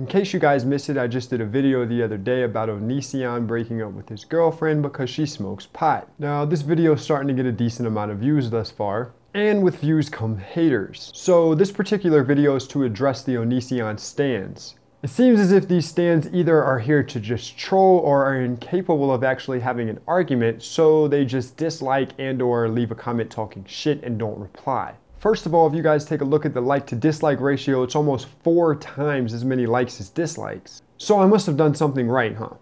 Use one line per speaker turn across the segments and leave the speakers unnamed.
In case you guys missed it, I just did a video the other day about Onision breaking up with his girlfriend because she smokes pot. Now, this video is starting to get a decent amount of views thus far, and with views come haters. So this particular video is to address the Onision stans. It seems as if these stans either are here to just troll or are incapable of actually having an argument, so they just dislike and or leave a comment talking shit and don't reply. First of all, if you guys take a look at the like to dislike ratio, it's almost 4 times as many likes as dislikes. So I must have done something right, huh?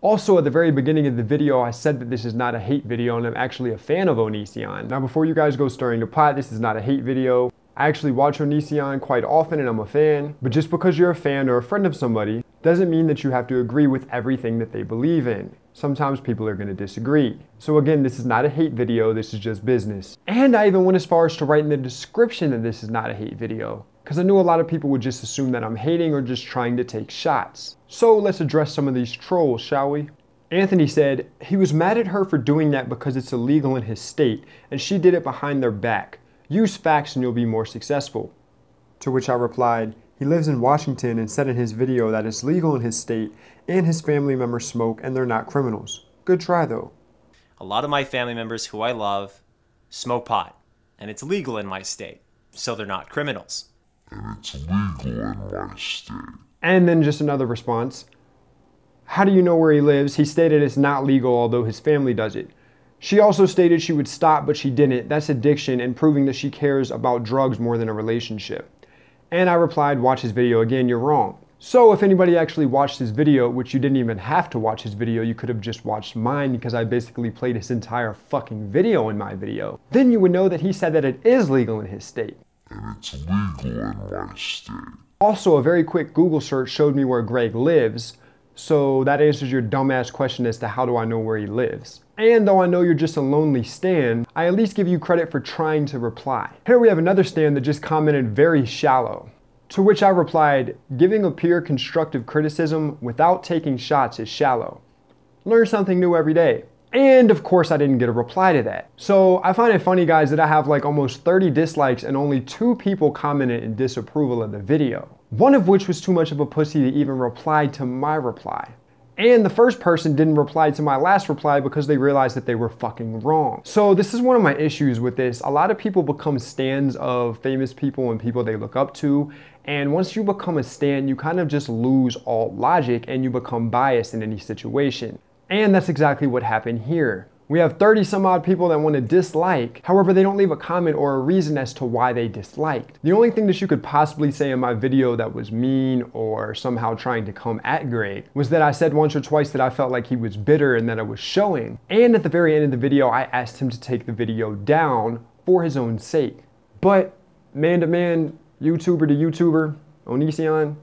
Also, at the very beginning of the video, I said that this is not a hate video and I'm actually a fan of Onision. Now, before you guys go stirring the pot, this is not a hate video. I actually watch Onision quite often and I'm a fan, but just because you're a fan or a friend of somebody doesn't mean that you have to agree with everything that they believe in. Sometimes people are going to disagree. So again, this is not a hate video, this is just business. And I even went as far as to write in the description that this is not a hate video, because I knew a lot of people would just assume that I'm hating or just trying to take shots. So let's address some of these trolls, shall we? Anthony said he was mad at her for doing that because it's illegal in his state and she did it behind their back. Use facts and you'll be more successful. To which I replied, he lives in Washington and said in his video that it's legal in his state and his family members smoke and they're not criminals. Good try though.
A lot of my family members who I love smoke pot and it's legal in my state, so they're not criminals.
And it's legal in my state.
And then just another response. How do you know where he lives? He stated it's not legal although his family does it. She also stated she would stop, but she didn't. That's addiction and proving that she cares about drugs more than a relationship. And I replied, watch his video again, you're wrong. So if anybody actually watched his video, which you didn't even have to watch his video, you could have just watched mine because I basically played his entire fucking video in my video, then you would know that he said that it is legal in his state.
And it's legal in my state.
Also, a very quick Google search showed me where Greg lives, so that answers your dumbass question as to how do I know where he lives. And though I know you're just a lonely stan, I at least give you credit for trying to reply. Here we have another stan that just commented very shallow. To which I replied, giving a peer constructive criticism without taking shots is shallow. Learn something new every day. And of course I didn't get a reply to that. So I find it funny guys that I have like almost 30 dislikes and only 2 people commented in disapproval of the video. One of which was too much of a pussy to even reply to my reply. And the first person didn't reply to my last reply because they realized that they were fucking wrong. So this is one of my issues with this. A lot of people become stans of famous people and people they look up to. And once you become a stan, you kind of just lose all logic and you become biased in any situation. And that's exactly what happened here. We have 30 some odd people that want to dislike, however they don't leave a comment or a reason as to why they disliked. The only thing that you could possibly say in my video that was mean or somehow trying to come at Greg was that I said once or twice that I felt like he was bitter and that I was showing. And at the very end of the video, I asked him to take the video down for his own sake. But man to man, YouTuber to YouTuber, Onision,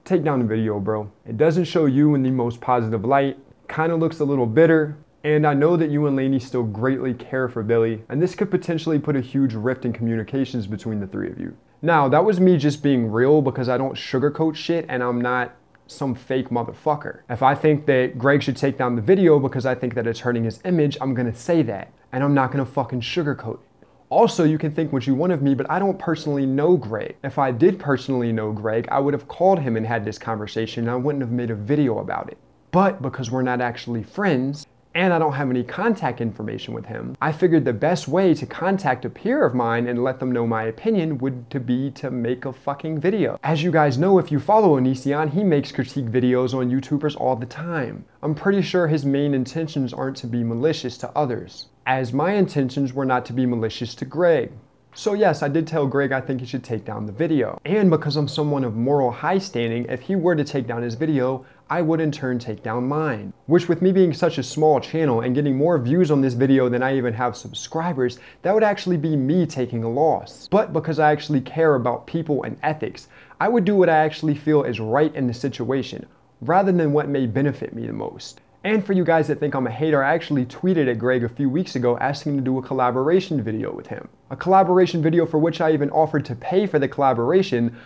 take down the video, bro. It doesn't show you in the most positive light, kind of looks a little bitter. And I know that you and Lainey still greatly care for Billie, and this could potentially put a huge rift in communications between the 3 of you. Now, that was me just being real because I don't sugarcoat shit and I'm not some fake motherfucker. If I think that Greg should take down the video because I think that it's hurting his image, I'm gonna say that, and I'm not gonna fucking sugarcoat it. Also, you can think what you want of me, but I don't personally know Greg. If I did personally know Greg, I would have called him and had this conversation and I wouldn't have made a video about it. But because we're not actually friends, and I don't have any contact information with him, I figured the best way to contact a peer of mine and let them know my opinion would be to make a fucking video. As you guys know, if you follow Onision, he makes critique videos on YouTubers all the time. I'm pretty sure his main intentions aren't to be malicious to others, as my intentions were not to be malicious to Greg. So yes, I did tell Greg I think he should take down the video. And because I'm someone of moral high standing, if he were to take down his video, I would in turn take down mine. Which with me being such a small channel and getting more views on this video than I even have subscribers, that would actually be me taking a loss. But because I actually care about people and ethics, I would do what I actually feel is right in the situation, rather than what may benefit me the most. And for you guys that think I'm a hater, I actually tweeted at Greg a few weeks ago asking to do a collaboration video with him. A collaboration video for which I even offered to pay for the collaboration,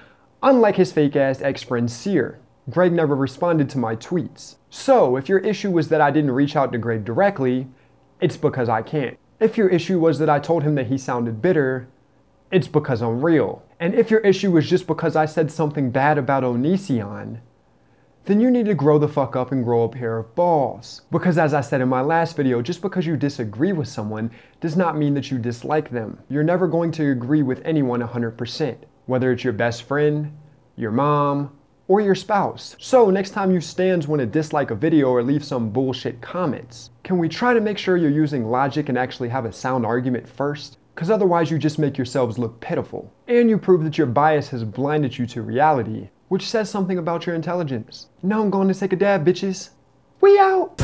unlike his fake ass ex-friend Sear. Greg never responded to my tweets. So if your issue was that I didn't reach out to Greg directly, it's because I can't. If your issue was that I told him that he sounded bitter, it's because I'm real. And if your issue is just because I said something bad about Onision, then you need to grow the fuck up and grow a pair of balls. Because as I said in my last video, just because you disagree with someone does not mean that you dislike them. You're never going to agree with anyone 100%, whether it's your best friend, your mom, or your spouse. So next time you stands want to dislike a video or leave some bullshit comments, can we try to make sure you're using logic and actually have a sound argument first? Because otherwise you just make yourselves look pitiful. And you prove that your bias has blinded you to reality, which says something about your intelligence. Now I'm going to take a dab, bitches. We out!